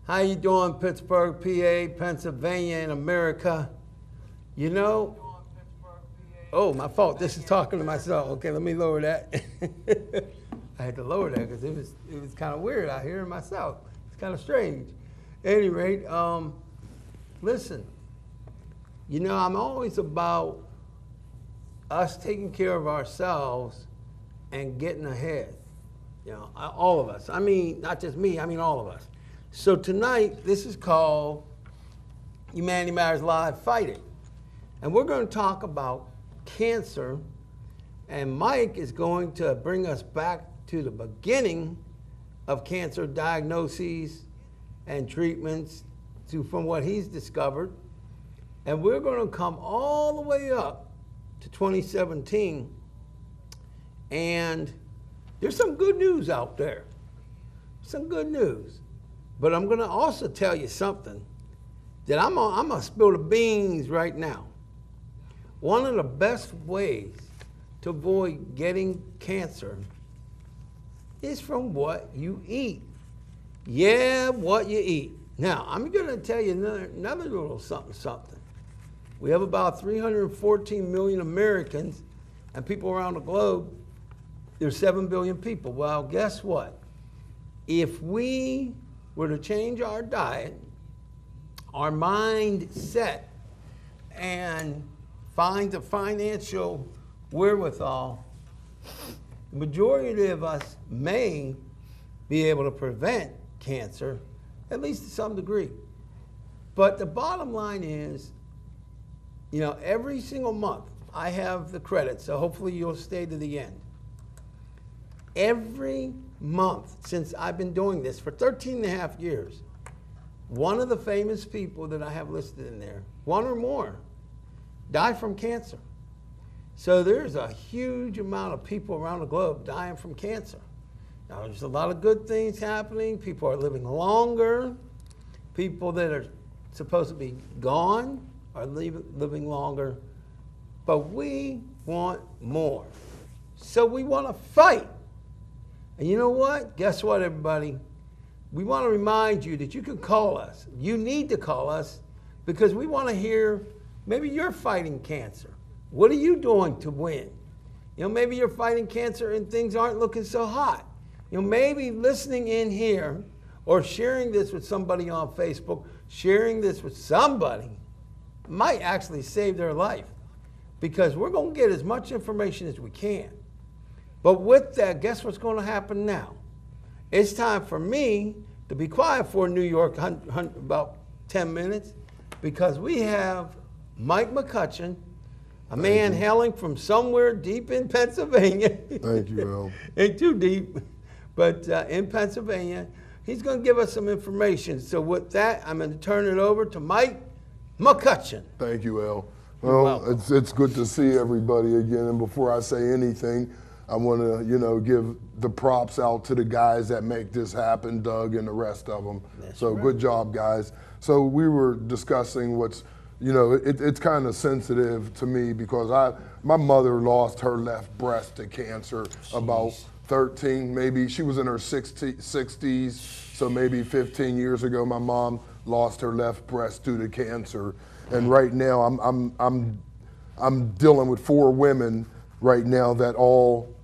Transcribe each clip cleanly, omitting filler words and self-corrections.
How you doing, Pittsburgh, PA, Pennsylvania, and America? You know, oh, my fault. This is talking to myself. Okay, let me lower that. I had to lower that because it was kind of weird out here myself. It's kind of strange. At any rate, listen, you know, I'm always about us taking care of ourselves and getting ahead. You know, all of us. I mean, not just me, I mean all of us. So tonight, this is called Humanity Matters Live Fighting. And we're going to talk about cancer. And Mike is going to bring us back to the beginning of cancer diagnoses and treatments from what he's discovered. And we're going to come all the way up to 2017. And there's some good news out there. Some good news. But I'm going to also tell you something that I'm going to spill the beans right now. One of the best ways to avoid getting cancer is from what you eat. Yeah, what you eat. Now, I'm going to tell you another little something. We have about 314 million Americans and people around the globe. There's 7 billion people. Well, guess what? If we were to change our diet, our mindset, and find the financial wherewithal, the majority of us may be able to prevent cancer, at least to some degree. But the bottom line is, you know, every single month, I have the credit, so hopefully you'll stay to the end. Every month since I've been doing this for 13 and a half years, one of the famous people that I have listed in there, one or more, died from cancer. So there's a huge amount of people around the globe dying from cancer. Now there's a lot of good things happening. People are living longer. People that are supposed to be gone are living longer. But we want more. So we want to fight. And you know what? Guess what, everybody? We want to remind you that you can call us. You need to call us because we want to hear, maybe you're fighting cancer. What are you doing to win? You know, maybe you're fighting cancer and things aren't looking so hot. You know, maybe listening in here or sharing this with somebody on Facebook, sharing this with somebody might actually save their life because we're going to get as much information as we can. But with that, guess what's going to happen now? It's time for me to be quiet for New York about 10 minutes because we have Mike McCutcheon, a man hailing from somewhere deep in Pennsylvania. Thank you, Al. Ain't too deep, but in Pennsylvania. He's going to give us some information. So with that, I'm going to turn it over to Mike McCutcheon. Thank you, Al. Well, it's good to see everybody again. And before I say anything, I want to, you know, give the props out to the guys that make this happen, Doug and the rest of them. That's so right. Good job, guys. So we were discussing what's, you know, it's kind of sensitive to me because my mother lost her left breast to cancer about 13, maybe. She was in her 60s, so maybe 15 years ago, my mom lost her left breast due to cancer. And right now, I'm dealing with 4 women right now that all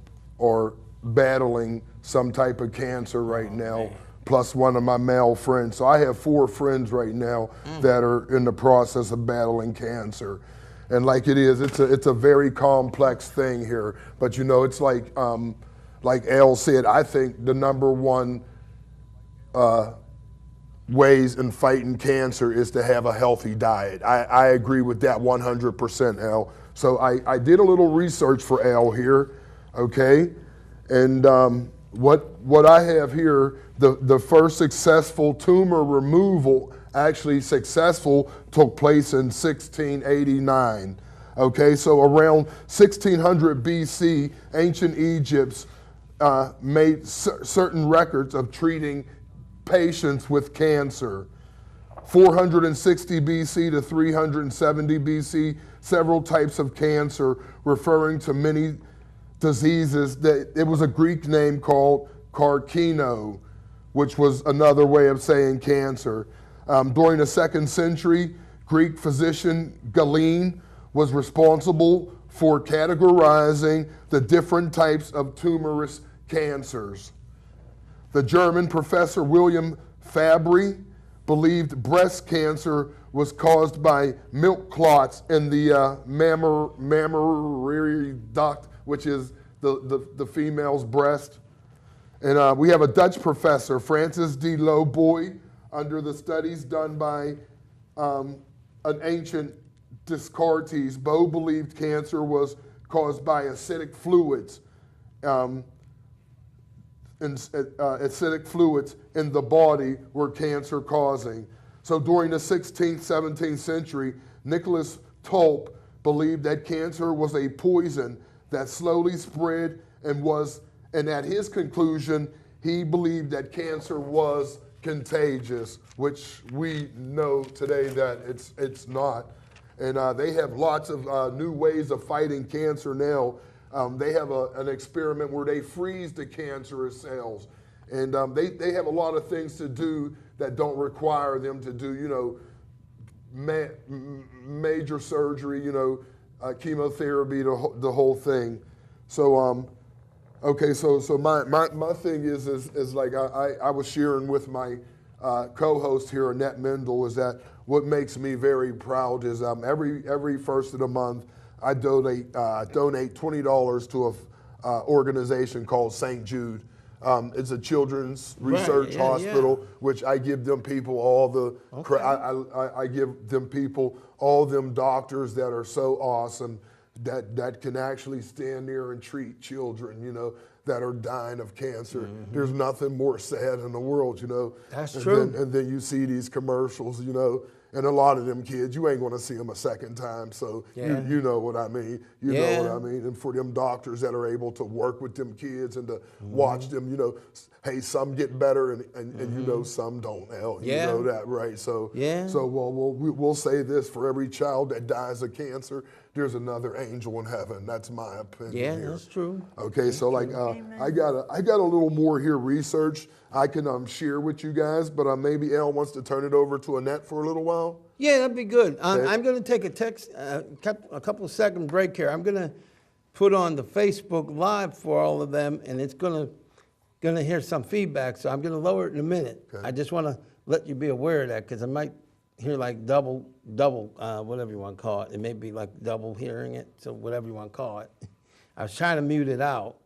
are battling some type of cancer right now, plus one of my male friends. So I have 4 friends right now that are in the process of battling cancer. And like it is, it's a very complex thing here. But you know, it's like Al said, I think the number one ways in fighting cancer is to have a healthy diet. I agree with that 100%, Al. So I did a little research for Al here, okay? And what I have here, the first successful tumor removal, actually successful, took place in 1689. Okay, so around 1600 BC, ancient Egypt made certain records of treating patients with cancer. 460 BC to 370 BC, several types of cancer, referring to many diseases. That it was a Greek name called carcino, which was another way of saying cancer. During the 2nd century, Greek physician Galen was responsible for categorizing the different types of tumorous cancers. The German professor William Fabry believed breast cancer was caused by milk clots in the mammary duct, which is the female's breast. And we have a Dutch professor, Francis de Looboy, under the studies done by an ancient Descartes. Boe believed cancer was caused by acidic fluids, acidic fluids in the body were cancer causing. So during the 16th, 17th century, Nicholas Tulp believed that cancer was a poison that slowly spread and at his conclusion, he believed that cancer was contagious, which we know today that it's not. And they have lots of new ways of fighting cancer now. They have an experiment where they freeze the cancerous cells. And they have a lot of things to do that don't require them to do, major surgery, chemotherapy, the whole thing. So, okay, so my thing is like I was sharing with my co-host here, Annette Mendel, is that what makes me very proud is every first of the month I donate $20 to a organization called St. Jude. It's a children's research hospital, which I give them people all the I give them people all them doctors that are so awesome that can actually stand there and treat children, that are dying of cancer. Mm-hmm. There's nothing more sad in the world, That's true. And then you see these commercials, and a lot of them kids, you ain't gonna see them a second time, so you know what I mean. You know what I mean. And for them doctors that are able to work with them kids and to watch them, hey, some get better and some don't. Hell, you know that, right? So we'll say this: for every child that dies of cancer, there's another angel in heaven. That's my opinion. Yeah, here. That's true. Okay, so I got a little more here research I can share with you guys, but maybe Al wants to turn it over to Annette for a little while. Yeah, that'd be good. Okay. I'm going to take a couple of second break here. I'm going to put on the Facebook Live for all of them, and it's going to hear some feedback. So I'm going to lower it in a minute. Okay. I just want to let you be aware of that because I might hear like double, whatever you want to call it. It may be like double hearing it, so whatever you want to call it. I was trying to mute it out.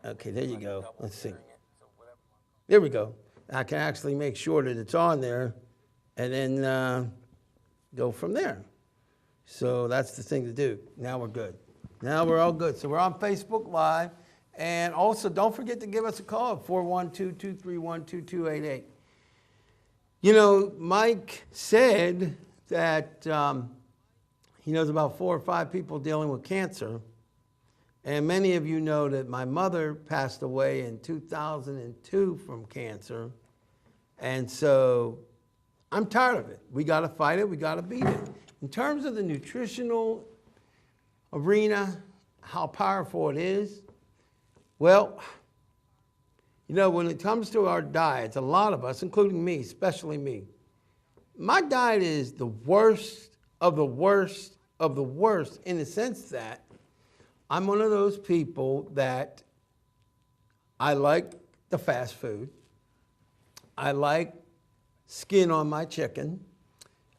Okay, there you go. Let's see. There we go. I can actually make sure that it's on there and then go from there. So that's the thing to do. Now we're good. Now we're all good. So we're on Facebook Live. And also, don't forget to give us a call at 412-231-2288. Mike said that he knows about 4 or 5 people dealing with cancer. And many of you know that my mother passed away in 2002 from cancer. And so I'm tired of it. We got to fight it. We got to beat it. In terms of the nutritional arena, how powerful it is, well, when it comes to our diets, a lot of us, including me, especially me, my diet is the worst of the worst of the worst in the sense that I'm one of those people that I like the fast food. I like skin on my chicken.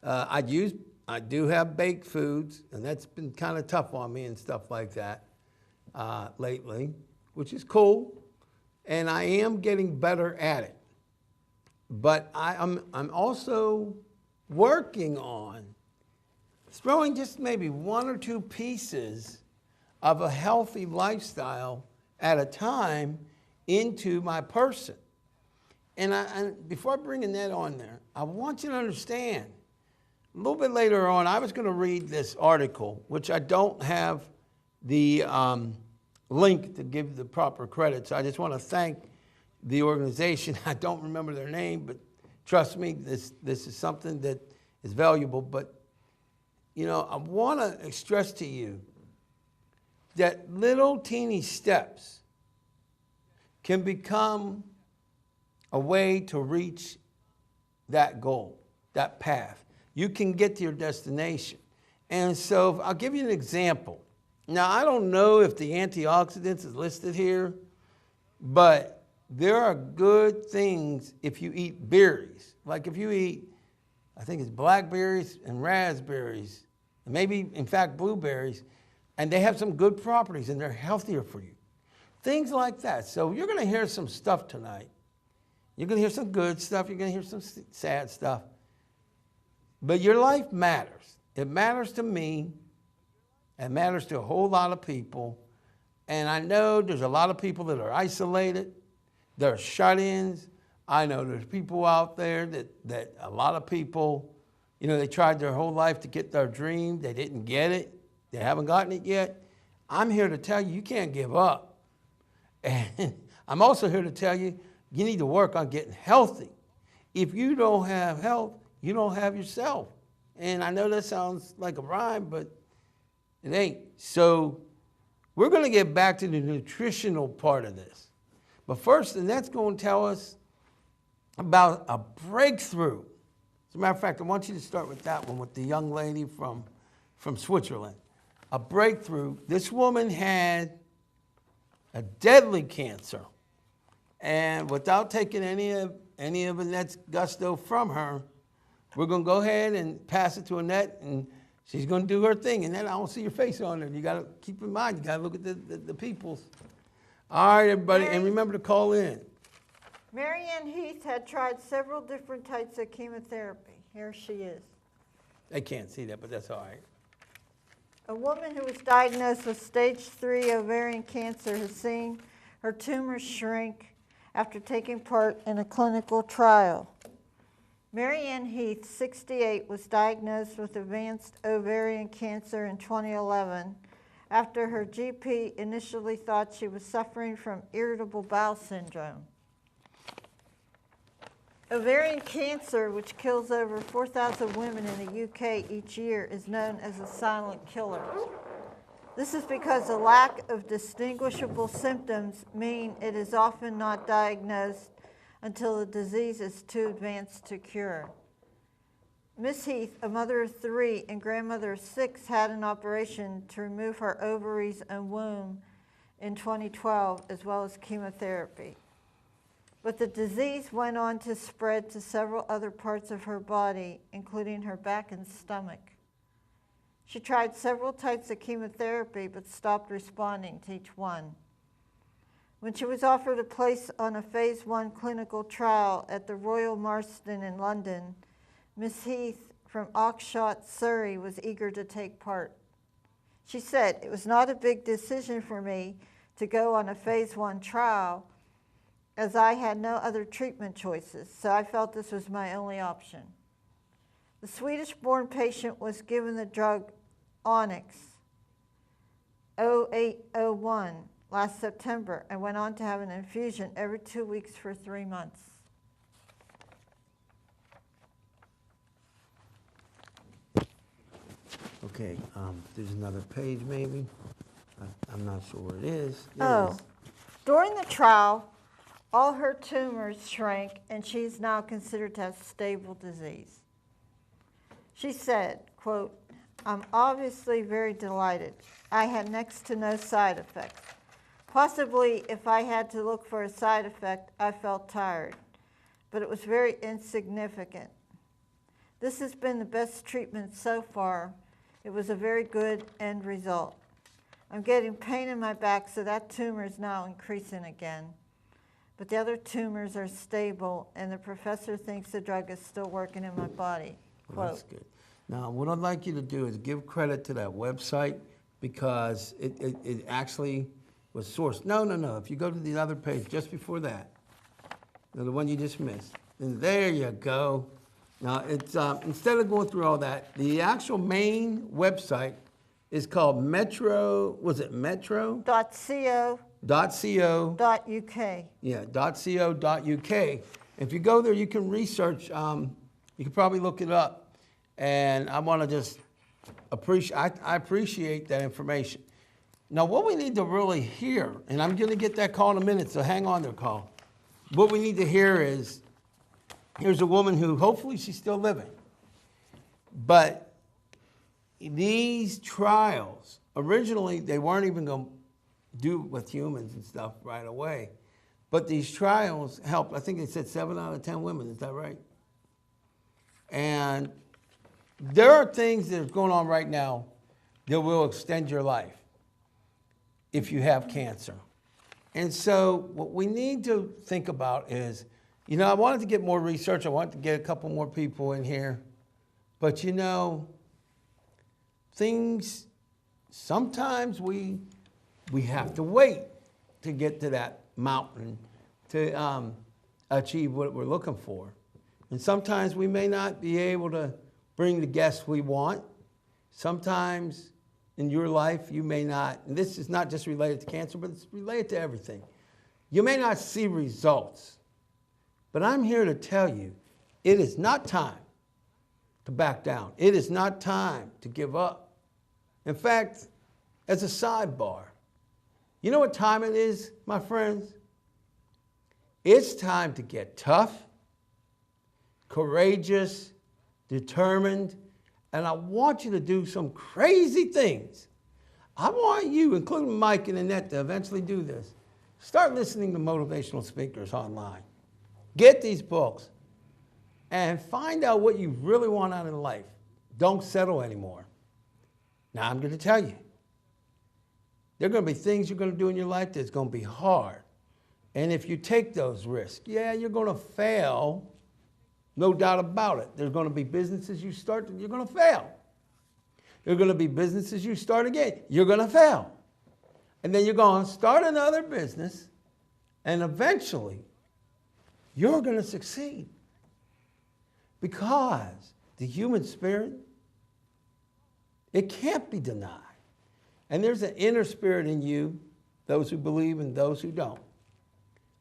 I do have baked foods, and that's been kind of tough on me and stuff like that lately, which is cool. And I am getting better at it. But I'm also working on throwing just maybe 1 or 2 pieces of a healthy lifestyle at a time into my person. And before bringing that on there, I want you to understand, a little bit later on, I was going to read this article, which I don't have the link to give the proper credit. So I just want to thank the organization. I don't remember their name, but trust me, this is something that is valuable. But, I want to stress to you that little teeny steps can become a way to reach that goal, that path. You can get to your destination. And so I'll give you an example. Now, I don't know if the antioxidants is listed here, but there are good things if you eat berries. Like if you eat, I think it's blackberries and raspberries, and maybe, in fact, blueberries, and they have some good properties and they're healthier for you. Things like that. So you're going to hear some stuff tonight. You're going to hear some good stuff. You're going to hear some sad stuff. But your life matters. It matters to me. It matters to a whole lot of people. And I know there's a lot of people that are isolated. There are shut-ins. I know there's people out there that a lot of people, you know, they tried their whole life to get their dream. They didn't get it. They haven't gotten it yet. I'm here to tell you, you can't give up. And I'm also here to tell you, you need to work on getting healthy. If you don't have health, you don't have yourself. And I know that sounds like a rhyme, but it ain't. So we're going to get back to the nutritional part of this. But first, Annette's going to tell us about a breakthrough. As a matter of fact, I want you to start with that one, with the young lady from Switzerland. A breakthrough. This woman had a deadly cancer. And without taking any of Annette's gusto from her, we're going to go ahead and pass it to Annette, and she's going to do her thing. And then I don't see your face on there. You got to keep in mind, you got to look at the people's. All right, everybody, and remember to call in. Mary Ann Heath had tried several different types of chemotherapy. Here she is. They can't see that, but that's all right. A woman who was diagnosed with stage 3 ovarian cancer has seen her tumor shrink after taking part in a clinical trial. Mary Ann Heath, 68, was diagnosed with advanced ovarian cancer in 2011 after her GP initially thought she was suffering from irritable bowel syndrome. Ovarian cancer, which kills over 4,000 women in the UK each year, is known as a silent killer. This is because the lack of distinguishable symptoms mean it is often not diagnosed until the disease is too advanced to cure. Miss Heath, a mother of 3 and grandmother of 6, had an operation to remove her ovaries and womb in 2012, as well as chemotherapy. But the disease went on to spread to several other parts of her body, including her back and stomach. She tried several types of chemotherapy, but stopped responding to each one. When she was offered a place on a phase 1 clinical trial at the Royal Marsden in London, Miss Heath from Oxshott, Surrey, was eager to take part. She said, "It was not a big decision for me to go on a phase 1 trial, as I had no other treatment choices, so I felt this was my only option." The Swedish-born patient was given the drug Onyx 0801 last September and went on to have an infusion every 2 weeks for 3 months. Okay, there's another page maybe. I'm not sure where it is. During the trial, all her tumors shrank, and she's now considered to have stable disease. She said, quote, "I'm obviously very delighted. I had next to no side effects. Possibly if I had to look for a side effect, I felt tired, but it was very insignificant. This has been the best treatment so far. It was a very good end result. I'm getting pain in my back, so that tumor is now increasing again. But the other tumors are stable, and the professor thinks the drug is still working in my body." Well, that's good. Now, what I'd like you to do is give credit to that website, because it actually was sourced. No. If you go to the other page just before that, the one you just missed, and there you go. Now, it's instead of going through all that, the actual main website is called Metro. Was it Metro? .co. .co.uk. Yeah, .co.uk. If you go there, you can research. You can probably look it up. And I want to just appreciate. I appreciate that information. Now, what we need to really hear, and I'm going to get that call in a minute, so hang on there, call. what we need to hear is, here's a woman who hopefully she's still living. But these trials, originally they weren't even going to do it with humans and stuff right away. But these trials helped. I think they said 7 out of 10 women. Is that right? And there are things that are going on right now that will extend your life if you have cancer. And so what we need to think about is, you know, I wanted to get more research. I wanted to get a couple more people in here. But, you know, things, sometimes we have to wait to get to that mountain to achieve what we're looking for. And sometimes we may not be able to bring the guests we want. Sometimes in your life you may not, and this is not just related to cancer, but it's related to everything. You may not see results, but I'm here to tell you, it is not time to back down. It is not time to give up. In fact, as a sidebar, you know what time it is, my friends? It's time to get tough, courageous, determined, and I want you to do some crazy things. I want you, including Mike and Annette, to eventually do this. Start listening to motivational speakers online. Get these books and find out what you really want out of life. Don't settle anymore. Now, I'm going to tell you, there are going to be things you're going to do in your life that's going to be hard. And if you take those risks, yeah, you're going to fail. No doubt about it. There's going to be businesses you start, you're going to fail. There are going to be businesses you start again, you're going to fail. And then you're going to start another business, and eventually, you're going to succeed. Because the human spirit, it can't be denied. And there's an inner spirit in you, those who believe and those who don't.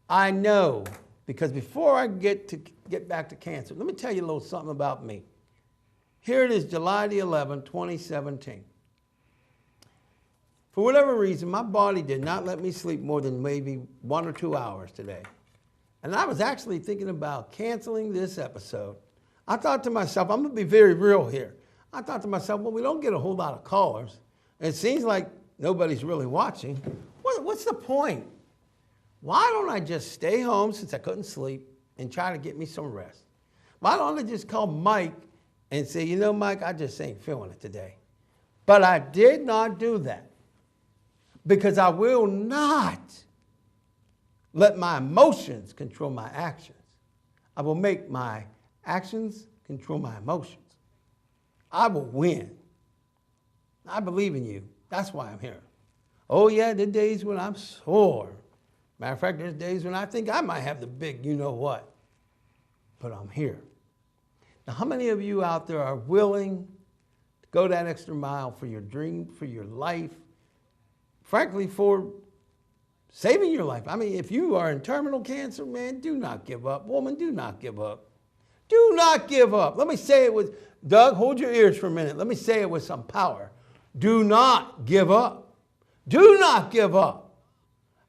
I know, because before I get back to cancer, let me tell you a little something about me. Here it is, July the 11th, 2017. For whatever reason, my body did not let me sleep more than maybe 1 or 2 hours today. And I was actually thinking about canceling this episode. I thought to myself, I'm going to be very real here. I thought to myself, well, we don't get a whole lot of callers. And it seems like nobody's really watching. What's the point? Why don't I just stay home since I couldn't sleep and try to get me some rest? Why don't I just call Mike and say, you know, Mike, I just ain't feeling it today. But I did not do that because I will not let my emotions control my actions. I will make my actions control my emotions. I will win. I believe in you. That's why I'm here. Oh, yeah, there are days when I'm sore. Matter of fact, there's days when I think I might have the big you-know-what. But I'm here. Now, how many of you out there are willing to go that extra mile for your dream, for your life, frankly, for saving your life? I mean, if you are in terminal cancer, man, do not give up. Woman, do not give up. Do not give up. Let me say it with, Doug, hold your ears for a minute. Let me say it with some power. Do not give up. Do not give up.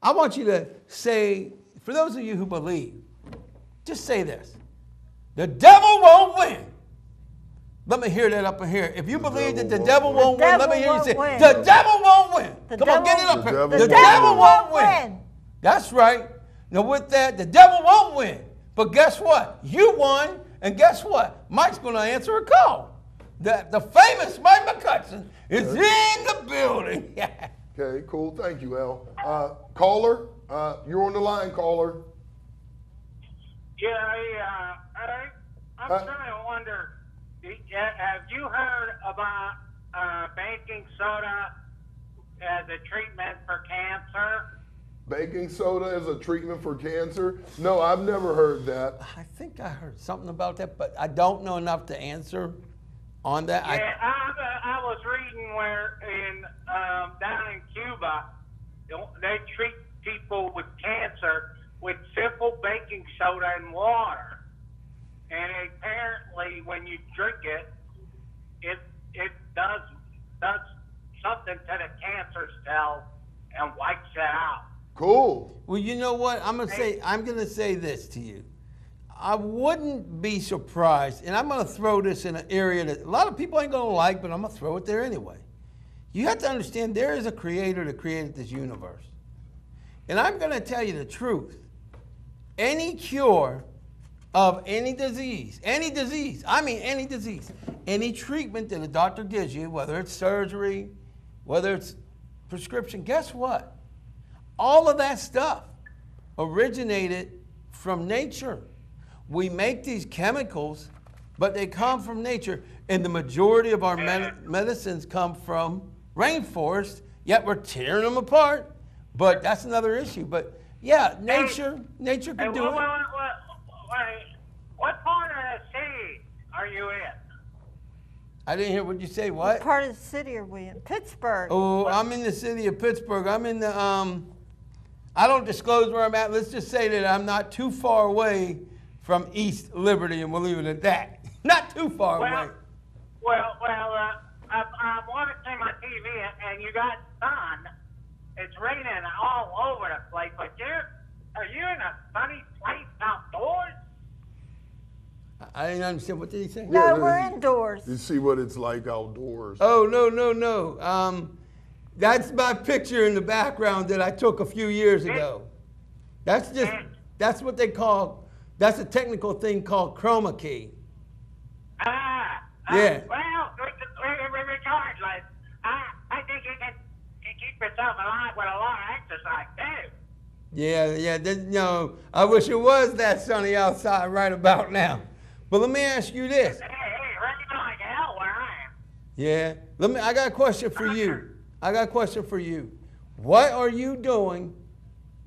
I want you to say, for those of you who believe, just say this. The devil won't win. Let me hear that up in here. If you believe that the devil won't win, let me hear you say, the devil won't win. Come on, get it up here. The devil won't win. That's right. Now with that, the devil won't win. But guess what? You won, and guess what? Mike's going to answer a call. The famous Mike McCutcheon is in the building. Okay, cool. Thank you, Al. Caller, you're on the line, caller. Yeah, I'm trying to wonder, have you heard about baking soda as a treatment for cancer? Baking soda as a treatment for cancer? No, I've never heard that. I think I heard something about that, but I don't know enough to answer on that. Yeah, I was reading where down in Cuba, they treat people with cancer with simple baking soda and water. And apparently when you drink it, it does something to the cancer cell and wipes it out. Cool. Well, you know what? I'm gonna say this to you. I wouldn't be surprised, and I'm gonna throw this in an area that a lot of people ain't gonna like, but I'm gonna throw it there anyway. You have to understand there is a creator that created this universe. And I'm gonna tell you the truth. Any cure of any disease, I mean any disease, any treatment that a doctor gives you, whether it's surgery, whether it's prescription, guess what? All of that stuff originated from nature. We make these chemicals, but they come from nature. And the majority of our medicines come from rainforests, yet we're tearing them apart. But that's another issue. But yeah, nature can do it. What part of the city are you in? I didn't hear what you say. What? What part of the city are we in? Pittsburgh. Oh, I'm in the city of Pittsburgh. I'm in the, I don't disclose where I'm at. Let's just say that I'm not too far away from East Liberty, and we'll leave it at that. Not too far away. I'm watching my TV, and you got sun. It's raining all over the place, but are you in a sunny place outdoors? I didn't understand. What did he say? No, we're indoors. You see what it's like outdoors. Oh, no. That's my picture in the background that I took a few years ago. That's what they call, that's a technical thing called chroma key. Yeah. Well, regardless, I think you can keep yourself alive with a lot of exercise, too. Yeah. I wish it was that sunny outside right about now. But let me ask you this. Hey, raining like hell where I am. Yeah. I got a question for you. What are you doing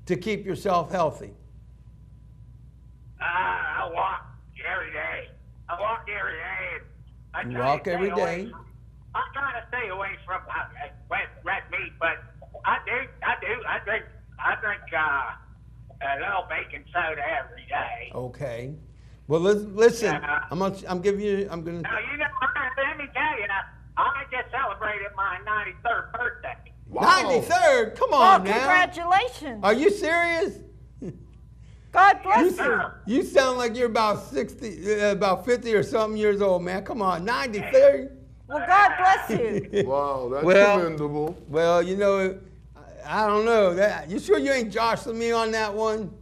to keep yourself healthy? I walk every day. I Walk every day. I'm trying to stay away from red meat, but I drink a little baking soda every day. Okay. Well, listen. Yeah. I'm gonna. Now, let me tell you, I just celebrated my 93rd birthday. Wow. 93rd. Come Well, on now. congratulations. Are you serious? God bless you. You sound like you're about 50 or something years old, man. Come on, 93rd. Well, God bless you. Wow, that's Well- commendable. Well, I don't know. You sure you ain't jostling me on that one?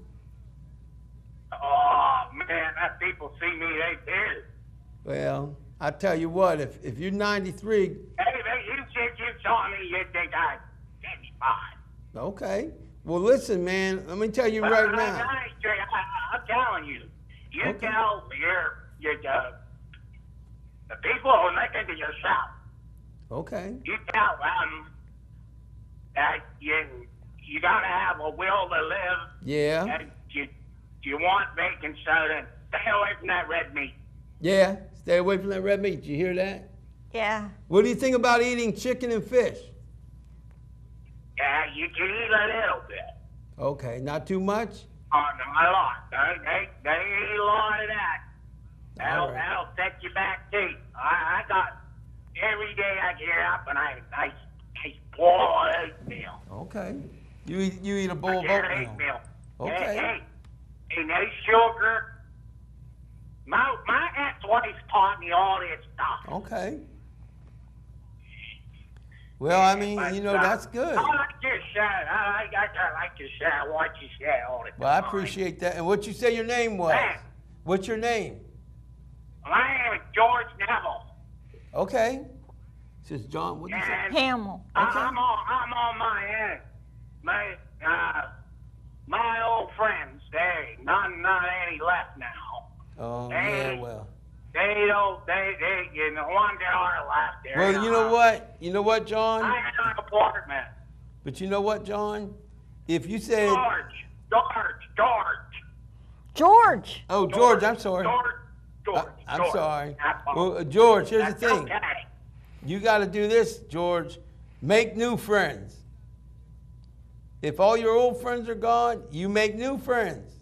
Oh, man, that people see me, they do. Well, I tell you what, if you're 93, Hey, you saw me, you'd think I'm 55. okay. Well, listen, man, let me tell you right now. I'm telling you, Okay. tell the people who listen to your show, Okay. you tell them that you gotta have a will to live, Yeah. and you want baking soda, and stay away from that red meat. Yeah. Stay away from that red meat. You hear that? Yeah. What do you think about eating chicken and fish? Yeah, you can eat a little bit. Okay. Not too much? Oh, no, a lot. They eat a lot of that. All right. That'll set you back teeth. I got, every day I get up and I have a nice bowl of oatmeal. Okay. You eat a bowl of I get oatmeal. oatmeal. Okay. Hey, no sugar. My ex-wife taught me all this stuff. Okay. Well, I mean, that's good. I like your show. I like your show. I watch your show all the time. Well, I appreciate that. And what you say your name was? Hey. What's your name? My name is George Neville. Okay. Says John. What do you say? And Hamill. I'm on my end. My old friends, not any left now. Oh, Hey. yeah. Well. They the ones that are left there. Well, you know what? You know what, John? I have an apartment. But you know what, John? If you said, George. oh, George, I'm sorry. George. I'm sorry. Well, George, here's the thing. Okay. You got to do this, George. Make new friends. If all your old friends are gone, you make new friends.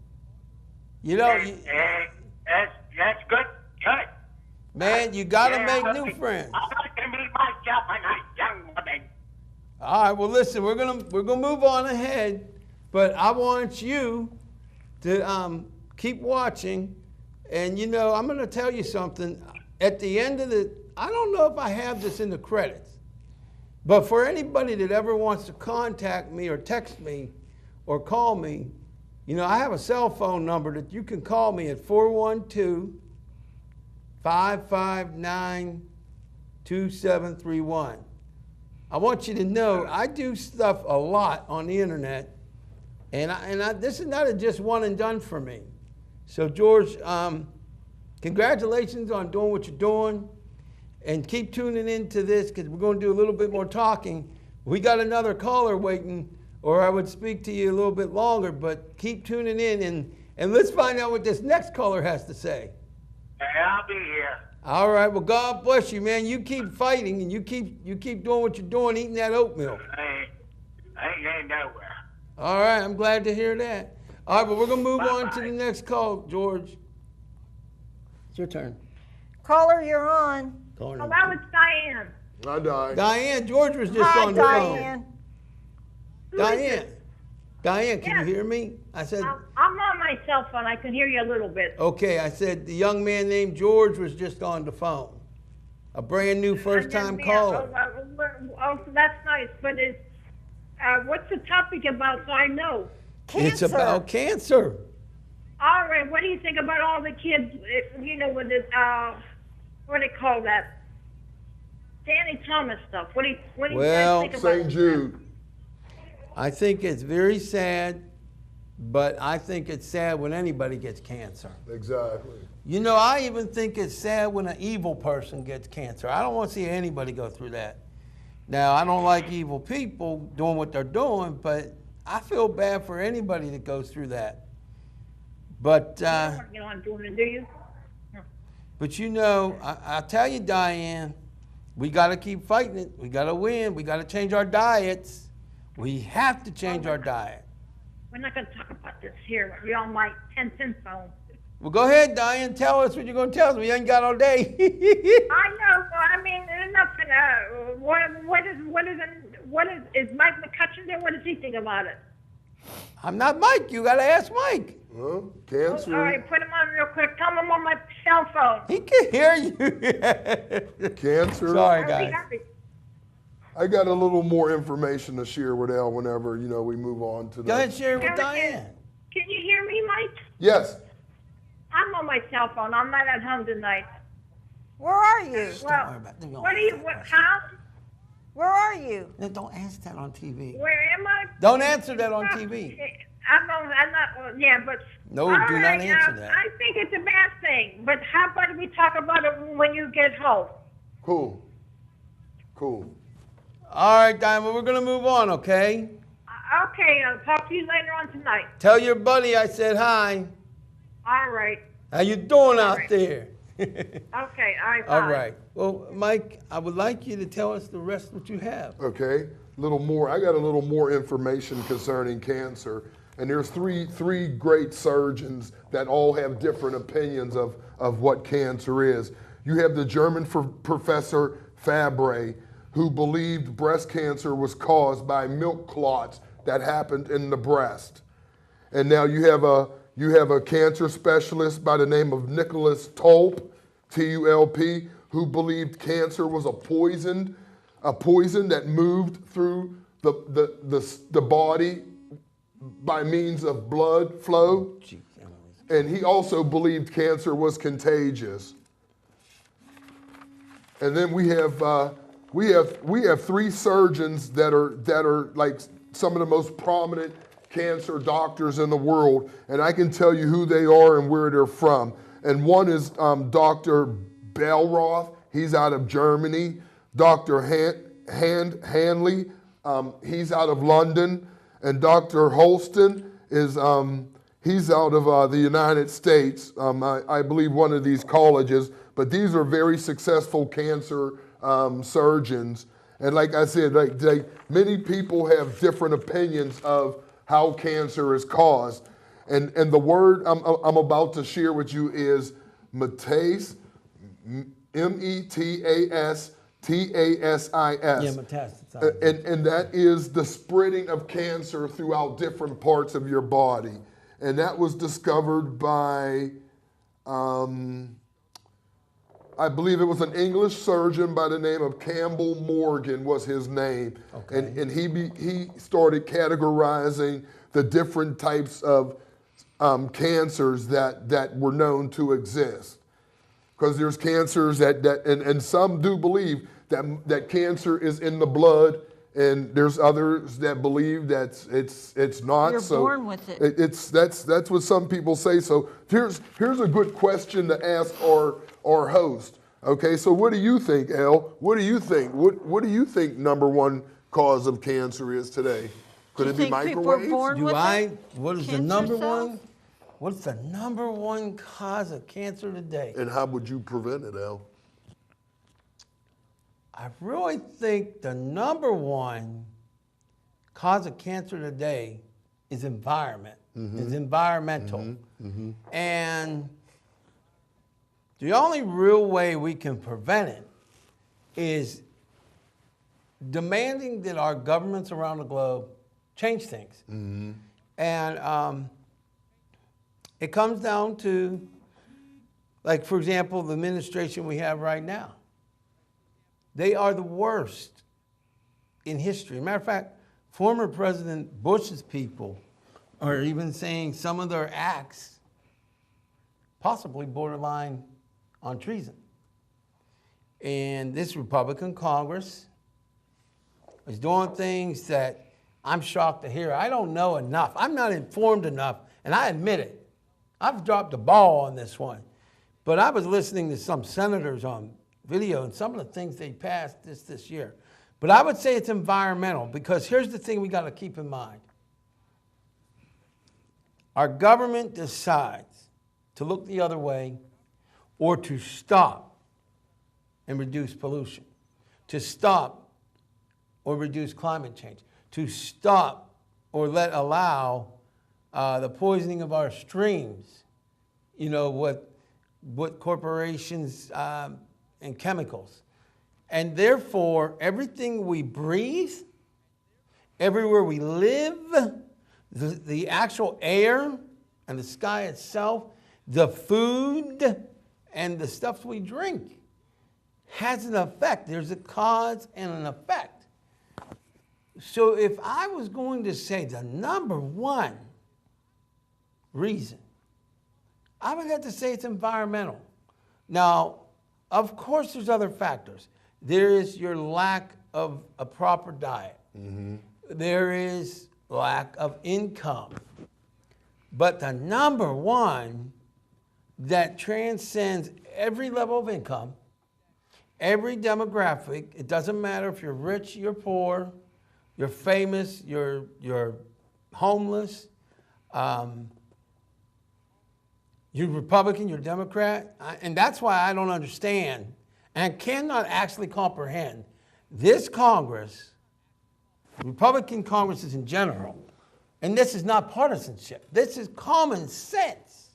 You know, That's good. Good. man, you got to make new friends. I'd like to meet myself a nice young woman. All right, well, listen, we're gonna move on ahead. But I want you to keep watching. And, you know, I'm going to tell you something. At the end of I don't know if I have this in the credits, but for anybody that ever wants to contact me or text me or call me, you know, I have a cell phone number that you can call me at 412-559-2731. I want you to know I do stuff a lot on the internet, and this is not just one and done for me. So, George, congratulations on doing what you're doing, and keep tuning into this because we're going to do a little bit more talking. We got another caller waiting, or I would speak to you a little bit longer, but keep tuning in, and let's find out what this next caller has to say. I'll be here. All right, well, God bless you, man. You keep fighting, and you keep doing what you're doing, eating that oatmeal. I ain't going nowhere. All right, I'm glad to hear that. All right, but we're going to move on to the next call, George. It's your turn. Caller, you're on. Caller Oh, number that two. was Diane. I died. Diane, George was just Hi, on the Diane. Who is phone. it? Diane, can Yes. you hear me? I said, I'm on my cell phone. I can hear you a little bit. okay, I said the young man named George was just on the phone. A brand new first-time caller. Oh, that's nice. But what's the topic about so I know? Cancer. It's about cancer. All right. What do you think about all the kids, you know, with this, what do they call that? Danny Thomas stuff. What do you Well, guys think about St. Jude. I think it's very sad, but I think it's sad when anybody gets cancer. Exactly. You know, I even think it's sad when an evil person gets cancer. I don't want to see anybody go through that. Now, I don't like evil people doing what they're doing, but I feel bad for anybody that goes through that. But, You don't want to get on doing it, do you? but you know, I tell you, Diane, we got to keep fighting it. We got to win. We got to change our diets. We have to change our diet. We're not going to talk about this here. We're on my 10-cent phone. Well, go ahead, Diane. Tell us what you're going to tell us. We ain't got all day. I know. I mean, nothing. Is Mike McCutcheon there? What does he think about it? I'm not Mike. You got to ask Mike. Well, cancer. All right, put him on real quick. Tell him I'm on my cell phone. He can hear you. Cancer. Sorry, guys. I got a little more information to share with Al whenever, you know, we move on to the... Go ahead, share it with Eric, Diane. Can you hear me, Mike? Yes. I'm on my cell phone. I'm not at home tonight. Where are you? Well, worry about it. what do you, how? Where are you? No, don't answer that on TV. Where am I? Don't answer that on TV. I'm not, yeah, but. No, all do not right, answer that. I think it's a bad thing, but how about we talk about it when you get home? Cool. Cool. All right, Diane, well, we're going to move on, okay? Okay, I'll talk to you later on tonight. Tell your buddy I said hi. All right. How you doing out right. there? Okay, all right, All bye. right. Well, Mike, I would like you to tell us the rest of what you have. Okay. Little more. I got a little more information concerning cancer. And there's three great surgeons that all have different opinions of what cancer is. You have the German Professor Fabre, who believed breast cancer was caused by milk clots that happened in the breast. And now you have a cancer specialist by the name of Nicholas Tulp, T-U-L-P, who believed cancer was a poison that moved through the body by means of blood flow. And he also believed cancer was contagious. And then we have three surgeons that are like some of the most prominent cancer doctors in the world, and I can tell you who they are and where they're from. And one is Dr. Bellroth. He's out of Germany. Dr. Hanley, he's out of London. And Dr. Holston is he's out of the United States. I believe one of these colleges. But these are very successful cancer surgeons. And like I said, like many people have different opinions of how cancer is caused. And the word I'm about to share with you is metase, T-A-S-I-S. Yeah, metastasizing. And that is the spreading of cancer throughout different parts of your body. And that was discovered by, I believe it was an English surgeon by the name of Campbell Morgan was his name. Okay. And he started categorizing the different types of cancers that were known to exist. Because there's cancers and some do believe that cancer is in the blood, and there's others that believe that it's not. You're so born with it. That's what some people say. So here's a good question to ask our host. Okay, so what do you think, El? What do you think? What do you think number one cause of cancer is today? Could Do it you be think people are microwaves? born with it? What is the Cancer number cells? one? What's the number one cause of cancer today? And how would you prevent it, El? I really think the number one cause of cancer today is environment. Is environmental. And the only real way we can prevent it is demanding that our governments around the globe change things. And it comes down to, like, for example, the administration we have right now. They are the worst in history. Matter of fact, former President Bush's people are even saying some of their acts possibly borderline on treason. And this Republican Congress is doing things that I'm shocked to hear. I don't know enough. I'm not informed enough, and I admit it. I've dropped the ball on this one. But I was listening to some senators on video and some of the things they passed this year. But I would say it's environmental, because here's the thing we got to keep in mind. Our government decides to look the other way or to stop and reduce pollution, to stop or reduce climate change, to stop or allow the poisoning of our streams, you know, what corporations and chemicals. And therefore, everything we breathe, everywhere we live, the actual air and the sky itself, the food and the stuff we drink has an effect. There's a cause and an effect. So if I was going to say the number one reason, I would have to say it's environmental. Now, of course, there's other factors. There is your lack of a proper diet. There is lack of income. But the number one that transcends every level of income, every demographic, it doesn't matter if you're rich, you're poor, you're famous, you're homeless, you're Republican, you're Democrat, and that's why I don't understand and cannot actually comprehend this Congress, Republican Congresses in general, and this is not partisanship. This is common sense.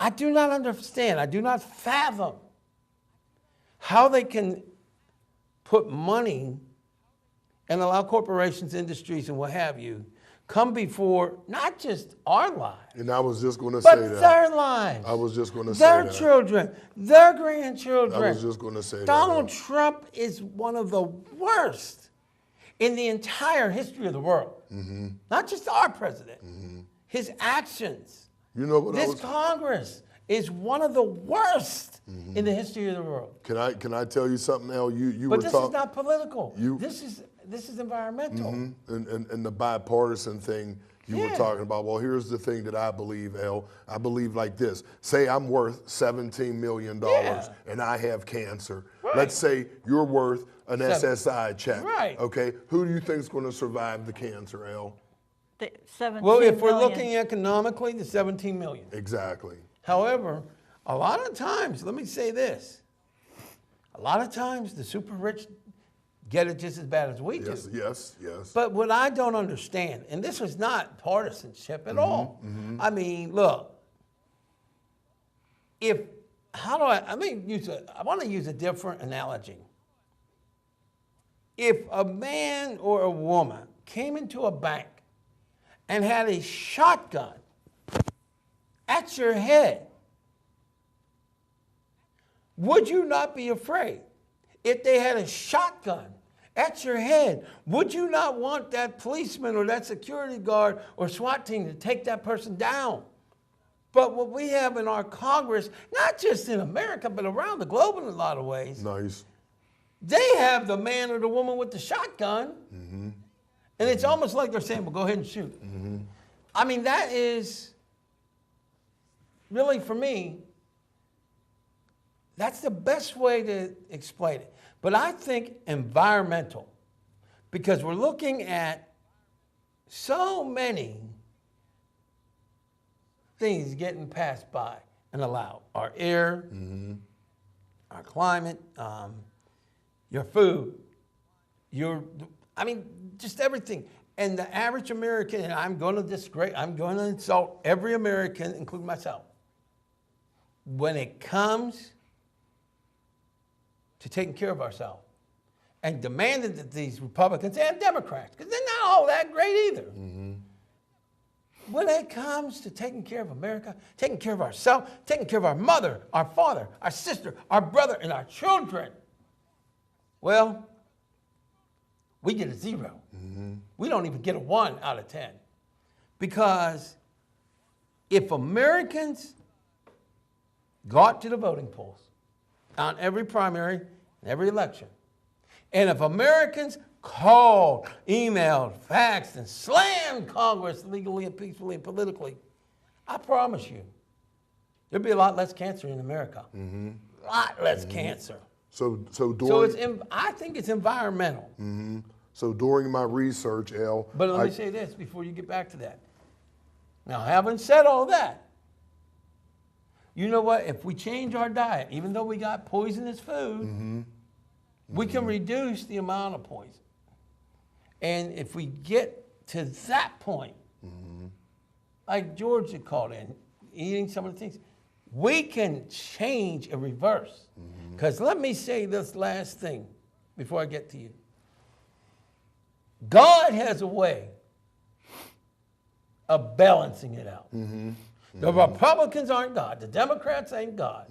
I do not understand, I do not fathom how they can put money and allow corporations, industries, and what have you come before not just our lives, And I was just going to but say that. their lives. I was just going to say their that. children, their grandchildren. I was just going to say Donald that. Trump is one of the worst in the entire history of the world. Not just our president. His actions. You know what This Congress is one of the worst in the history of the world. Can I tell you something, El? You But were this talking. is not political. This is environmental. And the bipartisan thing you were Yeah. talking about. Well, here's the thing that I believe, El. I believe like this. Say I'm worth $17 million Yeah. and I have cancer. Right. Let's say you're worth an Seven. SSI check. Right. Okay. Who do you think is going to survive the cancer, El? The 17 Well, if we're million. looking economically, the 17 million. Exactly. However, a lot of times, let me say this, a lot of times the super rich get it just as bad as we do. Yes. But what I don't understand, and this is not partisanship at all. I mean, look, I want to use a different analogy. if a man or a woman came into a bank and had a shotgun at your head, would you not be afraid? If they had a shotgun at your head, would you not want that policeman or that security guard or SWAT team to take that person down? But what we have in our Congress, not just in America, but around the globe in a lot of ways, Nice. they have the man or the woman with the shotgun. And it's almost like they're saying, well, go ahead and shoot. I mean, that is really, for me, that's the best way to explain it. But I think environmental, because we're looking at so many things getting passed by and allowed. Our air, our climate, your food, just everything. And the average American, and I'm going to insult every American, including myself. When it comes to taking care of ourselves and demanding that these Republicans and Democrats, because they're not all that great either. When it comes to taking care of America, taking care of ourselves, taking care of our mother, our father, our sister, our brother, and our children, well, we get a 0. We don't even get a 1 out of 10. Because if Americans got to the voting polls on every primary and every election, and if Americans called, emailed, faxed, and slammed Congress legally and peacefully and politically, I promise you, there'd be a lot less cancer in America. A lot less cancer. I think it's environmental. So during my research, Al. But let me say this before you get back to that. Now, having said all that, you know what? If we change our diet, even though we got poisonous food, we can reduce the amount of poison. And if we get to that point, like George had called in, eating some of the things, we can change and reverse. Because let me say this last thing before I get to you. God has a way of balancing it out. The Republicans aren't God. The Democrats ain't God.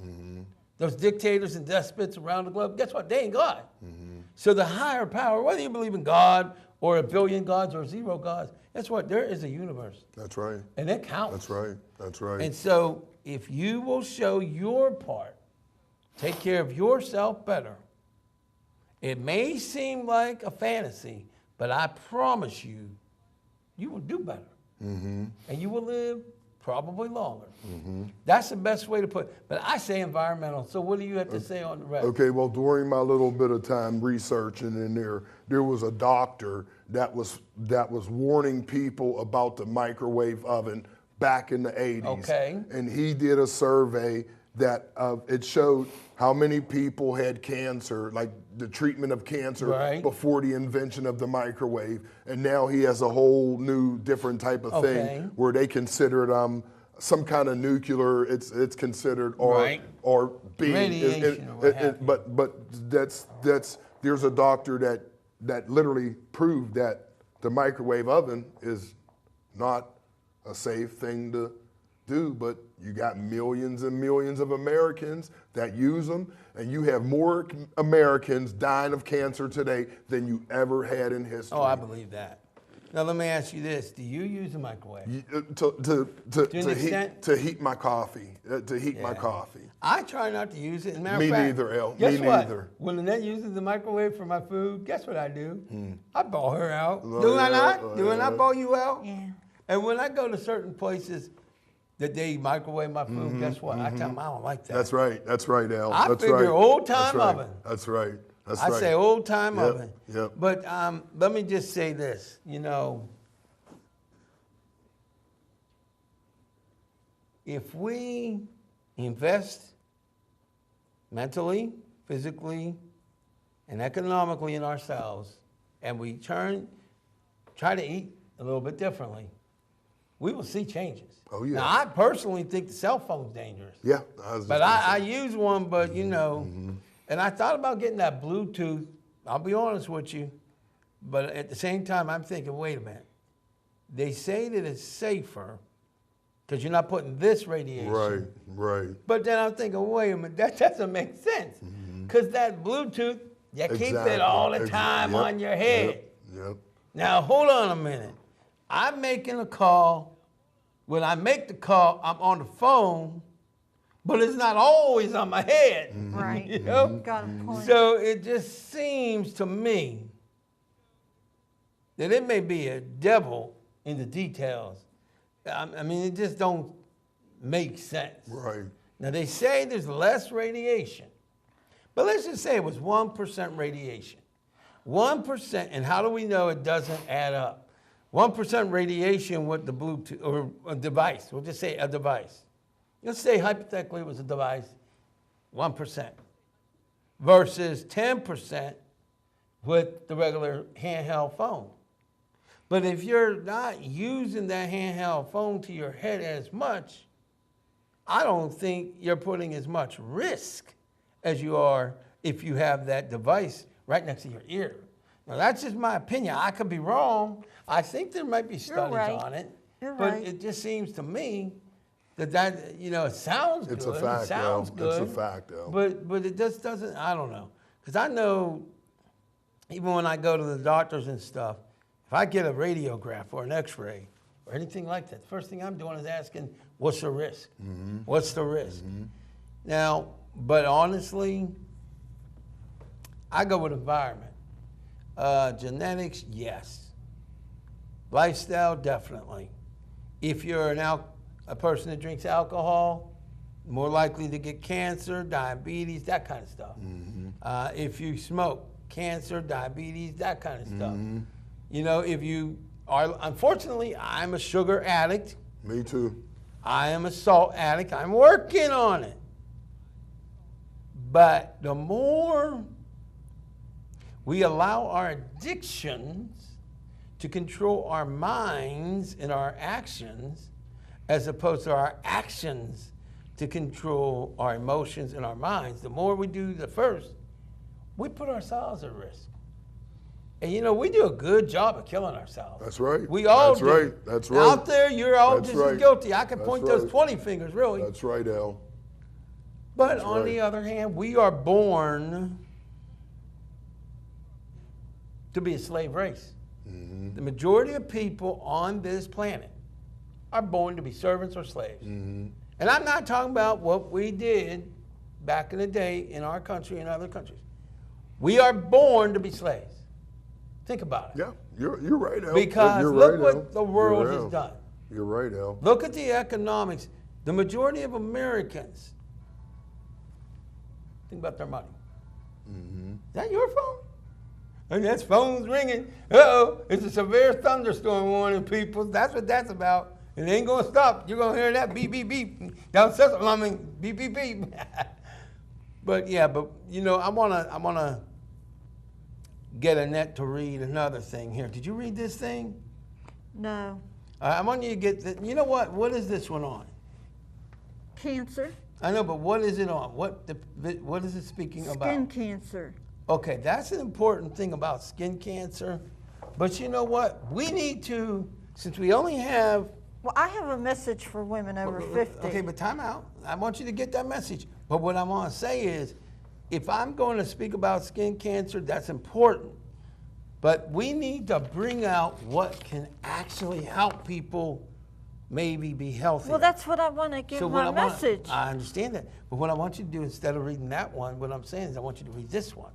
Those dictators and despots around the globe, guess what? They ain't God. So the higher power, whether you believe in God or a billion gods or 0 gods, guess what? There is a universe. That's right. And it counts. That's right. That's right. And so if you will show your part, take care of yourself better, it may seem like a fantasy, but I promise you, you will do better. And you will live probably longer. That's the best way to put it. But I say environmental. So what do you have to say on the rest? Okay, well, during my little bit of time researching in there was a doctor that was warning people about the microwave oven back in the 80s. Okay. And he did a survey that it showed how many people had cancer, like the treatment of cancer before the invention of the microwave. And now he has a whole new different type of thing where they consider it some kind of nuclear, it's considered, or being. Radiation or what have you. But there's a doctor that literally proved that the microwave oven is not a safe thing to do, but you got millions and millions of Americans that use them, and you have more Americans dying of cancer today than you ever had in history. Oh, I believe that. Now let me ask you this: do you use a microwave? To heat my coffee. My coffee. I try not to use it. Me neither, El. Guess Me what? neither. When Lynette uses the microwave for my food, guess what I do? I ball her out. Do I not? Do I not ball you out? Yeah. And when I go to certain places that they microwave my food, guess what? I tell them I don't like that. That's right. That's right, Al. I That's figure right. old-time That's right. oven. That's right. That's I right. say old-time Yep, oven. yep. But let me just say this, if we invest mentally, physically, and economically in ourselves, and we try to eat a little bit differently, we will see changes. Oh, yeah. Now, I personally think the cell phone's dangerous. Yeah. But I use one, but and I thought about getting that Bluetooth I'll be honest with you, but at the same time, I'm thinking, wait a minute. They say that it's safer because you're not putting this radiation. Right, right. But then I'm thinking, wait a minute, that doesn't make sense. Because that Bluetooth, you keep it all the time on your head. Yep. Now, hold on a minute. I'm making a call. When I make the call, I'm on the phone, but it's not always on my head. Right. You know? Got a point. So it just seems to me that it may be a devil in the details. I mean, it just don't make sense. Right. Now, they say there's less radiation, but let's just say it was 1% radiation. 1%, and how do we know it doesn't add up? 1% radiation with the Bluetooth, or a device, we'll just say a device. Let's say hypothetically it was a device, 1%, versus 10% with the regular handheld phone. But if you're not using that handheld phone to your head as much, I don't think you're putting as much risk as you are if you have that device right next to your ear. Now, that's just my opinion. I could be wrong. I think there might be studies on it. You're but right. it just seems to me that it sounds good. It's a fact, it sounds Al. good. It's a fact, Al. But it just doesn't, I don't know. Because I know, even when I go to the doctors and stuff, if I get a radiograph or an x-ray or anything like that, the first thing I'm doing is asking, what's the risk? What's the risk? Now, but honestly, I go with environment. Genetics, yes. Lifestyle, definitely. If you're a person that drinks alcohol, more likely to get cancer, diabetes, that kind of stuff. If you smoke, cancer, diabetes, that kind of stuff. You know, if you are, unfortunately, I'm a sugar addict. Me too. I am a salt addict. I'm working on it. But the more we allow our addictions to control our minds and our actions, as opposed to our actions to control our emotions and our minds, the more we do the first, we put ourselves at risk. And you know, we do a good job of killing ourselves. That's right. We all do. That's right. That's right. Out there, you're all That's just right. as guilty. I could That's point right. those 20 fingers, really. That's right, Al. But That's on right. the other hand, we are born to be a slave race. The majority of people on this planet are born to be servants or slaves. And I'm not talking about what we did back in the day in our country and other countries. We are born to be slaves. Think about it. Yeah, you're right, Al. Because you're look right, what Al. the world You're has Al. done. You're right, Al. Look at the economics. The majority of Americans think about their money. Is that your phone? And that's phone's ringing. Uh-oh, it's a severe thunderstorm warning, people. That's what that's about. And it ain't gonna stop. You're gonna hear that beep, beep, beep. Down Central, I mean, beep, beep, beep. But yeah, you know, I wanna get Annette to read another thing here. Did you read this thing? No. I want you to get, you know what? What is this one on? Cancer. I know, but what is it on? What is it speaking about? Skin cancer. Okay, that's an important thing about skin cancer. But you know what? We need to, since we only have... Well, I have a message for women over 50. Okay, but time out. I want you to get that message. But what I want to say is, if I'm going to speak about skin cancer, that's important. But we need to bring out what can actually help people maybe be healthy. Well, that's what I want to give my message. I understand that. But what I want you to do, instead of reading that one, what I'm saying is I want you to read this one.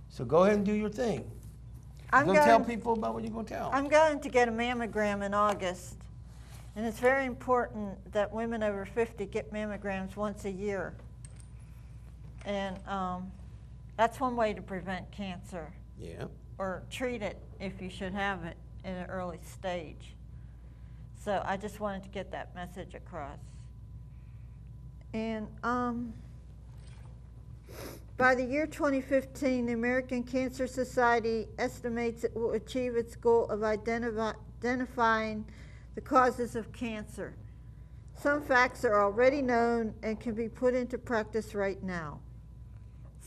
So go ahead and do your thing. You're going to tell people about what you're going to tell. I'm going to get a mammogram in August. And it's very important that women over 50 get mammograms once a year. And that's one way to prevent cancer. Yeah. Or treat it if you should have it in an early stage. So I just wanted to get that message across. And by the year 2015, the American Cancer Society estimates it will achieve its goal of identifying the causes of cancer. Some facts are already known and can be put into practice right now.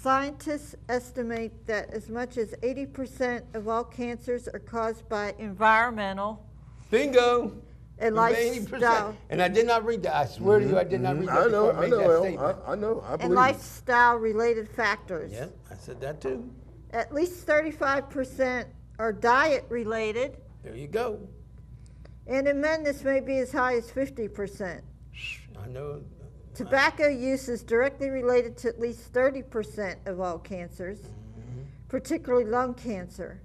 Scientists estimate that as much as 80% of all cancers are caused by environmental Bingo. and 80%. lifestyle And I did not read that. I swear to you, I did not read that before I made that statement. I know, I believe and it. lifestyle-related factors. Yeah, I said that too. At least 35% are diet-related, There you go. and in men this may be as high as 50%. I know. Tobacco use is directly related to at least 30% of all cancers, particularly lung cancer.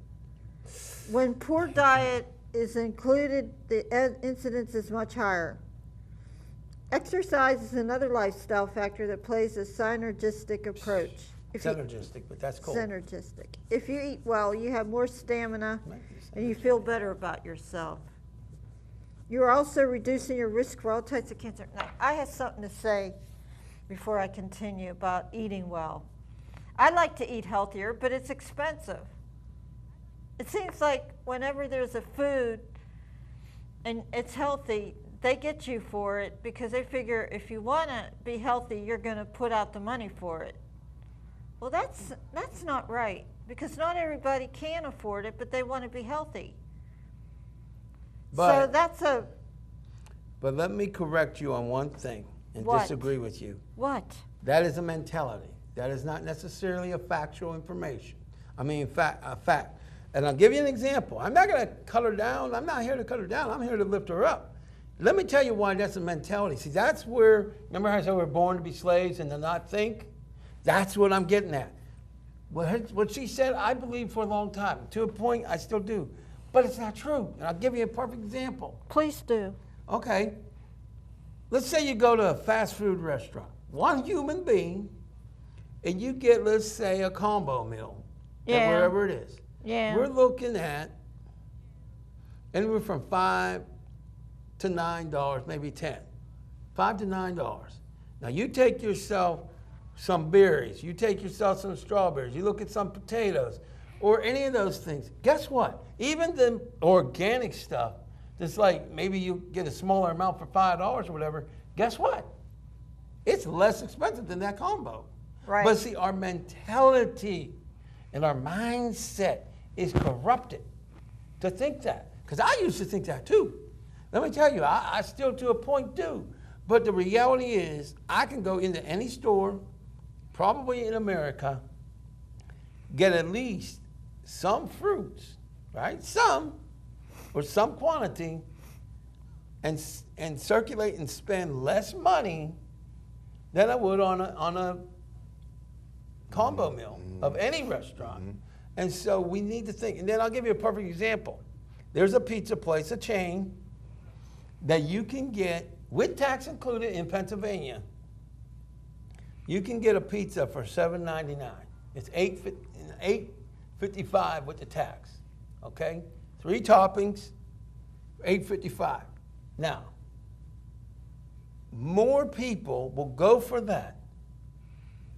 When poor diet is included, the incidence is much higher. Exercise is another lifestyle factor that plays a synergistic approach. Synergistic, but that's cool. Synergistic. If you eat well, you have more stamina and you feel better about yourself. You're also reducing your risk for all types of cancer. Now, I have something to say before I continue about eating well. I like to eat healthier, but it's expensive. It seems like whenever there's a food and it's healthy, they get you for it because they figure if you want to be healthy, you're going to put out the money for it. Well, that's not right because not everybody can afford it, but they want to be healthy. But, so that's a... But let me correct you on one thing and disagree with you. What? That is a mentality. That is not necessarily a factual information. I mean, a fact. And I'll give you an example. I'm not going to cut her down. I'm not here to cut her down. I'm here to lift her up. Let me tell you why that's a mentality. See, that's where, remember how I said we're born to be slaves and to not think? That's what I'm getting at. What she said, I believed for a long time. To a point, I still do. But it's not true. And I'll give you a perfect example. Please do. Okay. Let's say you go to a fast food restaurant. One human being, and you get, let's say, a combo meal. Yeah. Wherever it is. Yeah. We're looking at anywhere from $5 to $9, maybe 10. $5 to $9. Now you take yourself some berries, you take yourself some strawberries, you look at some potatoes, or any of those things. Guess what? Even the organic stuff, that's like maybe you get a smaller amount for $5 or whatever, guess what? It's less expensive than that combo. Right. But see, our mentality and our mindset is corrupted to think that. Because I used to think that too. Let me tell you, I still to a point do. But the reality is, I can go into any store, probably in America, get at least some fruits, right? Some, or some quantity, and circulate and spend less money than I would on a combo meal of any restaurant. And so we need to think. And then I'll give you a perfect example. There's a pizza place, a chain, that you can get, with tax included in Pennsylvania, you can get a pizza for $7.99. It's $8.55 with the tax, okay? 3 toppings, $8.55. Now, more people will go for that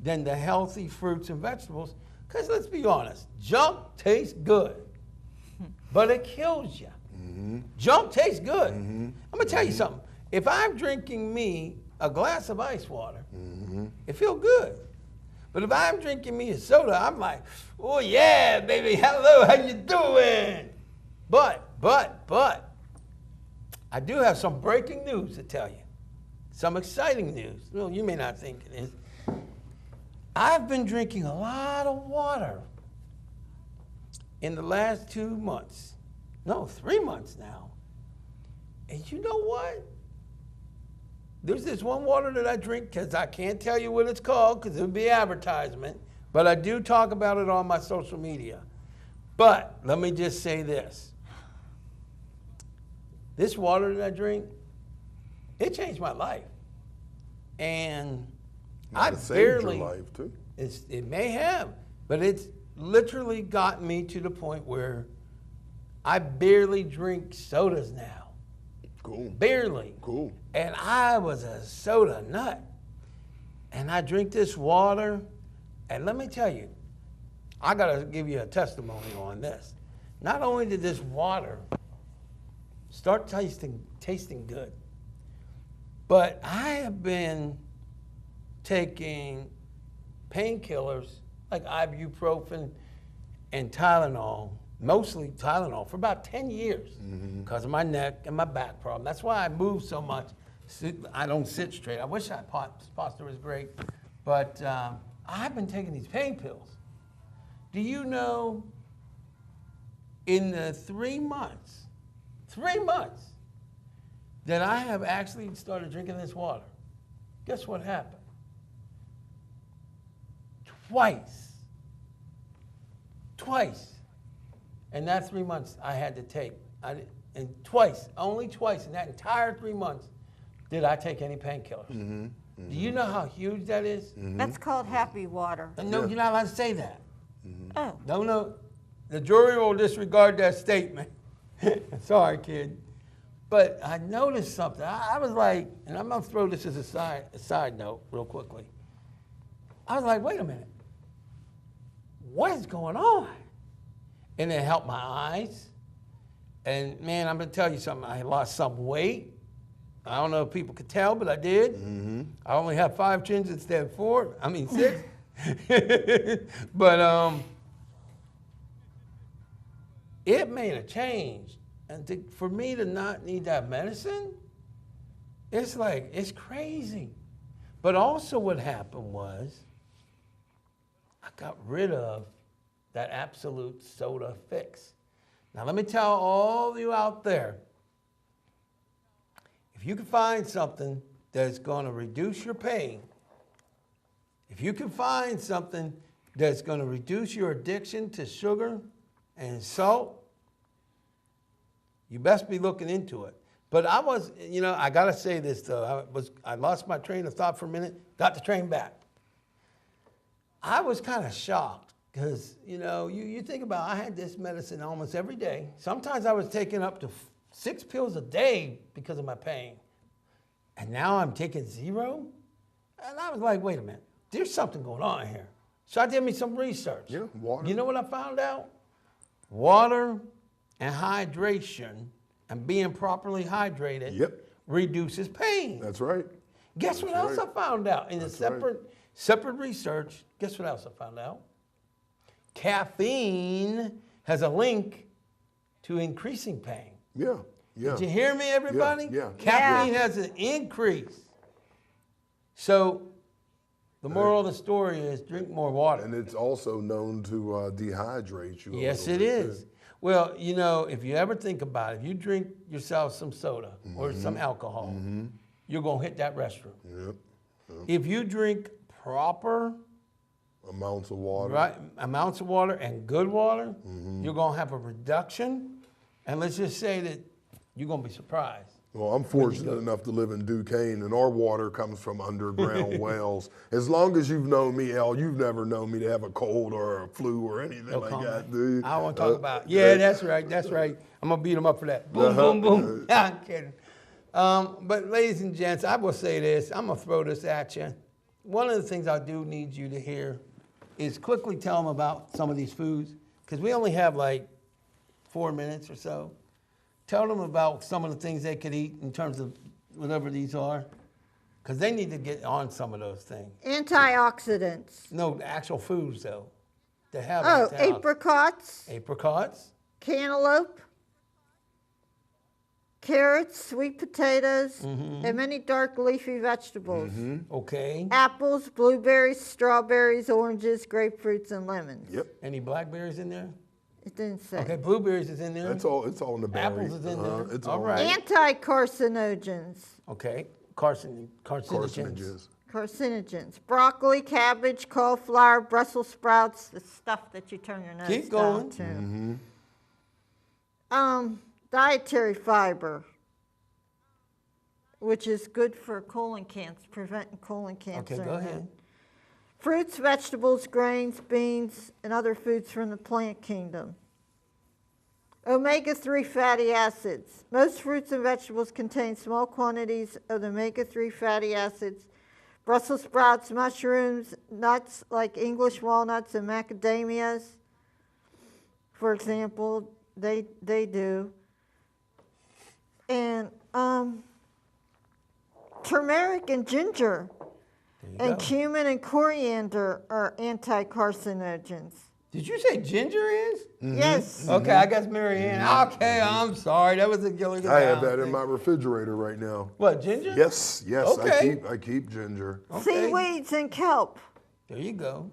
than the healthy fruits and vegetables, because let's be honest, junk tastes good, but it kills you. Junk tastes good. I'm gonna tell you something. If I'm drinking me a glass of ice water, it feels good. But if I'm drinking me a soda, I'm like, oh yeah, baby, hello, how you doing? But, I do have some breaking news to tell you. Some exciting news. Well, you may not think it is. I've been drinking a lot of water in the last 2 months. No, 3 months now. And you know what? There's this one water that I drink, because I can't tell you what it's called because it would be advertisement, but I do talk about it on my social media. But let me just say this. This water that I drink, it changed my life. And I barely, your life too. It may have, but it's literally got me to the point where I barely drink sodas now. Cool. Barely. Cool. And I was a soda nut. And I drink this water, and let me tell you, I gotta give you a testimony on this. Not only did this water start tasting good, but I have been taking painkillers like ibuprofen and Tylenol, mostly Tylenol, for about 10 years because of my neck and my back problem. That's why I move so much. I don't sit straight. I wish posture was great, but I've been taking these pain pills. Do you know, in the 3 months that I have actually started drinking this water, guess what happened? Twice. And that 3 months I had to take. Only twice in that entire 3 months did I take any painkillers. Do you know how huge that is? That's called happy water. No, you're not allowed to say that. Oh. No. The jury will disregard that statement. Sorry, kid. But I noticed something. I was like, and I'm going to throw this as a side note real quickly. I was like, wait a minute. What is going on? And it helped my eyes. And man, I'm going to tell you something. I lost some weight. I don't know if people could tell, but I did. I only have 5 chins instead of 4. I mean 6. But it made a change. And for me to not need that medicine, it's like, it's crazy. But also what happened was, I got rid of that absolute soda fix. Now let me tell all of you out there, if you can find something that's going to reduce your pain, if you can find something that's going to reduce your addiction to sugar and salt, you best be looking into it. But I was, I got to say this though. I lost my train of thought for a minute, got the train back. I was kind of shocked because, you think about, I had this medicine almost every day. Sometimes I was taking up to 6 pills a day because of my pain. And now I'm taking 0? And I was like, wait a minute, there's something going on here. So I did me some research. Yeah, water. You know what I found out? Water and hydration and being properly hydrated reduces pain. That's right. Guess what else I found out? In a separate research, guess what else I found out? Caffeine has a link to increasing pain. Yeah. Did you hear me, everybody? Yeah. Caffeine has an increase. So the moral of the story is drink more water. And it's also known to dehydrate you. Yes, it is. Well, if you ever think about it, if you drink yourself some soda or some alcohol, you're going to hit that restroom. Yep. If you drink proper amounts of water, and good water, you're going to have a reduction. And let's just say that you're going to be surprised. Well, I'm fortunate enough to live in Duquesne, and our water comes from underground wells. As long as you've known me, Al, you've never known me to have a cold or a flu or anything like that, do you? I want to talk about. Yeah, that's right. I'm going to beat him up for that. Boom, boom, boom. I'm kidding. But ladies and gents, I will say this. I'm going to throw this at you. One of the things I do need you to hear is quickly tell them about some of these foods, because we only have like 4 minutes or so. Tell them about some of the things they could eat in terms of whatever these are, because they need to get on some of those things. Antioxidants. No, the actual foods, though. They have apricots. Apricots. Cantaloupe. Carrots, sweet potatoes, and many dark leafy vegetables. Okay. Apples, blueberries, strawberries, oranges, grapefruits, and lemons. Yep. Any blackberries in there? It didn't say. Okay, blueberries is in there. It's all in the berry. Apples is in there. It's all right. Anti-carcinogens. Okay, carcinogens. Carcinogens. Broccoli, cabbage, cauliflower, Brussels sprouts, the stuff that you turn your nose Keep down going. to. Dietary fiber, which is good for colon cancer, preventing colon cancer. Okay, go ahead. Fruits, vegetables, grains, beans, and other foods from the plant kingdom. Omega-3 fatty acids. Most fruits and vegetables contain small quantities of the omega-3 fatty acids. Brussels sprouts, mushrooms, nuts like English walnuts and macadamias, for example, they do. And turmeric and ginger And go. cumin and coriander are anti-carcinogens. Did you say ginger is? Yes. Okay, I guess Mary Ann. Okay, I'm sorry. That was a Gilligan. I have Brown that in thing. my refrigerator right now. What, ginger? Yes, Okay. I keep ginger. Okay. Seaweeds and kelp. There you go.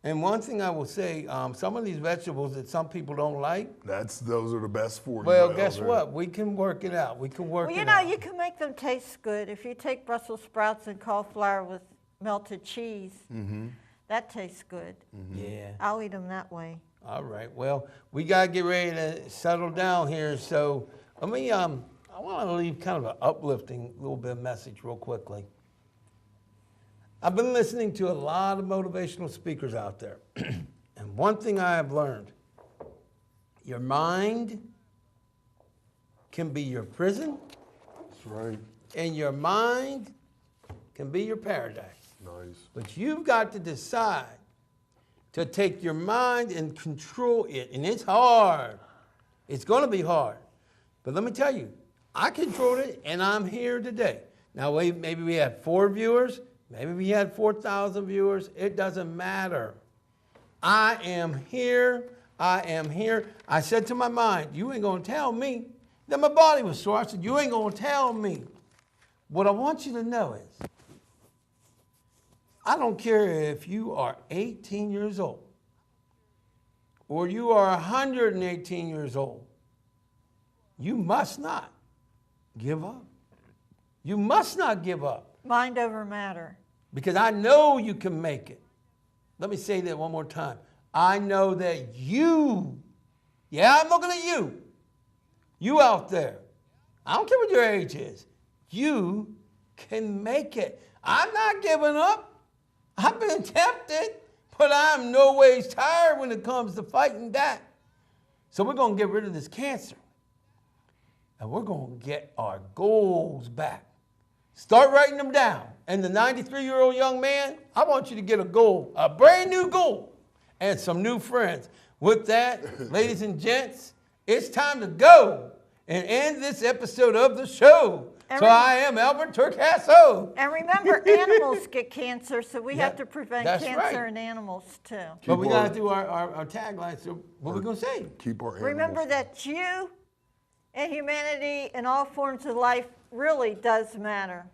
And one thing I will say, some of these vegetables that some people don't like, Those are the best for you. well, guess what? We can work it out. We can work Well, it you know, out. you can make them taste good. If you take Brussels sprouts and cauliflower with melted cheese, that tastes good. Yeah. I'll eat them that way. All right. Well, we got to get ready to settle down here. So let me, I want to leave kind of an uplifting little bit of message real quickly. I've been listening to a lot of motivational speakers out there. And one thing I have learned, your mind can be your prison, That's right. and your mind can be your paradise. Nice. But you've got to decide to take your mind and control it. And it's hard. It's going to be hard. But let me tell you, I controlled it, and I'm here today. Now, maybe we had 4 viewers. Maybe we had 4,000 viewers. It doesn't matter. I am here. I am here. I said to my mind, you ain't going to tell me. Then my body was sore. I said, you ain't going to tell me. What I want you to know is, I don't care if you are 18 years old or you are 118 years old. You must not give up. You must not give up. Mind over matter. Because I know you can make it. Let me say that one more time. I know that you, I'm looking at you out there, I don't care what your age is, you can make it. I'm not giving up. I've been tempted, but I'm no ways tired when it comes to fighting that. So we're going to get rid of this cancer. And we're going to get our goals back. Start writing them down. And the 93-year-old young man, I want you to get a goal, a brand new goal, and some new friends. With that, ladies and gents, it's time to go and end this episode of the show. So I am Albert Torcaso. And remember, animals get cancer, so we have to prevent that's cancer right. in animals too. But we got to do our tagline. So what are we going to say? Keep our animals. Remember that you and humanity and all forms of life really does matter.